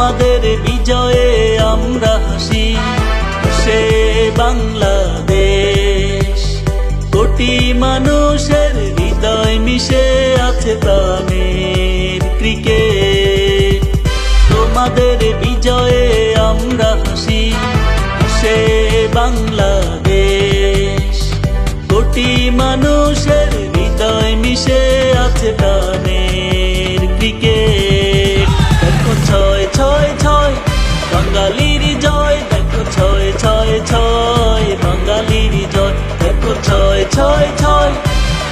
তোমাদের বিজয়ে আমরা হাসি, সে বাংলাদেশ। কোটি মানুষের হৃদয় মিশে আছে প্রাণের ক্রিকেট। তোমাদের বিজয়ে আমরা হাসি, সে বাংলাদেশ। কোটি মানুষের হৃদয় মিশে আছে প্রাণের ক্রিকেট। দেখো ছয় ছয় ছয় বাঙালির জয়, দেখো ছয় ছয় ছয় বাঙালির জয়। দেখো ছয় ছয় ছয়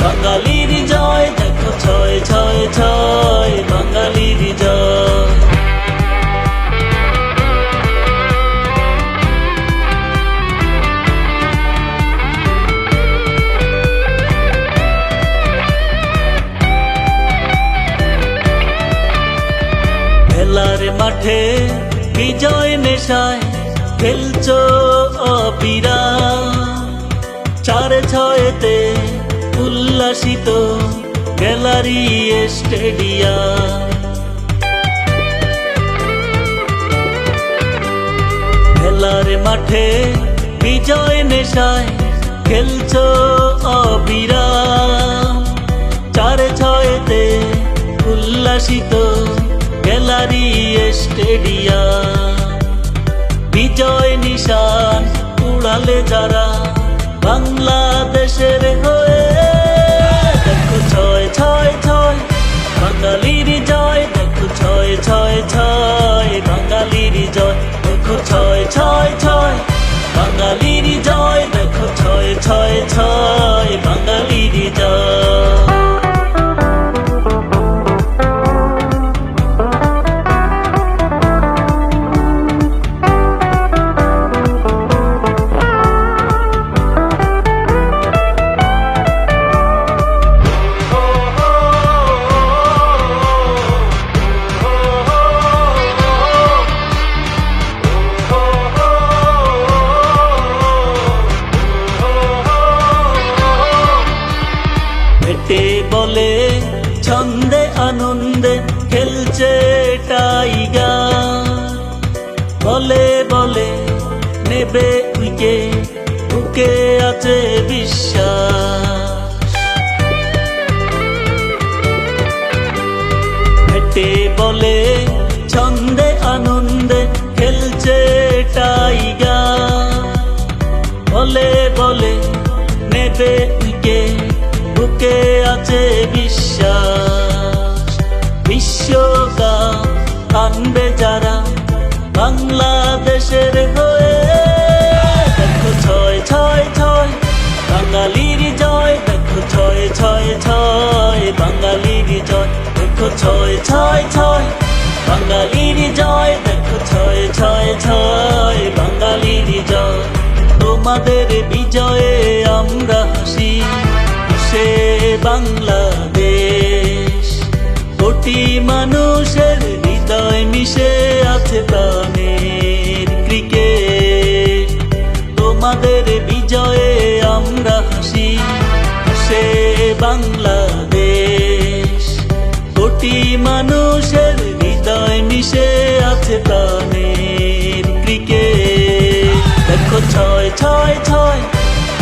বাঙালির জয়, দেখো ছয় ছয় ছয় বাঙালির জয়। খেলার মাঠে বিজয় নেশায় খেলছো অবিরাম, চারে ছয়েতে উল্লাসিত গ্যালারি স্টেডিয়াম। খেলার মাঠে বিজয় নেশায় খেলছো অবিরাম, চারে ছয়েতে উল্লাসিত গ্যালারি স্টেডিয়াম। বিজয় নিশান উড়ালে যারা বাংলাদেশের হয়ে, দেখো ছয় ছয় ছয় বাঙালির জয়, দেখো ছয় ছয় ছয় বাঙালির জয়। দেখো ছয় ছয় ছয় বাঙালির জয়, দেখো ছয় ছয় ছয় বাঙালির জয়। বলে ছন্দে আনন্দে খেলছে টাইগার, বলে বলে নেবে উইকেট, বুকে আছে বিশ্বাস। হেঁটে বলে ছন্দে আনন্দে খেলছে টাইগার, বলে বলে নেবে উইকেট, বুকে আছে বিশ্বাস। বিশ্বকাপ আনবে যারা বাংলাদেশের হয়ে, দেখো ছয় ছয় ছয় বাঙালির জয়, দেখো ছয় ছয় ছয় বাঙালির জয়। দেখো ছয় ছয় ছয় বাঙালির জয়, দেখো ছয় ছয় ছয় বাঙালির জয়। তোমাদের বিজয়ে আমরা হাসি, সে বাংলাদেশ। কোটি মানুষের হৃদয় মিশে আছে প্রাণের ক্রিকেট। তোমাদের বিজয়ে আমরা হাসি, সে বাংলাদেশ। কোটি মানুষের হৃদয় মিশে আছে প্রাণের ক্রিকেট। দেখো ছয় ছয় ছয়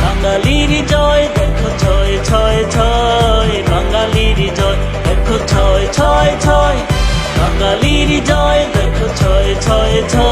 বাঙালির জয়, দেখো ছয় ছয় ছয় বাঙালির জয়। দেখো ছয় ছয় ছয় বাঙালির জয়, দেখো ছয় ছয় ছয়।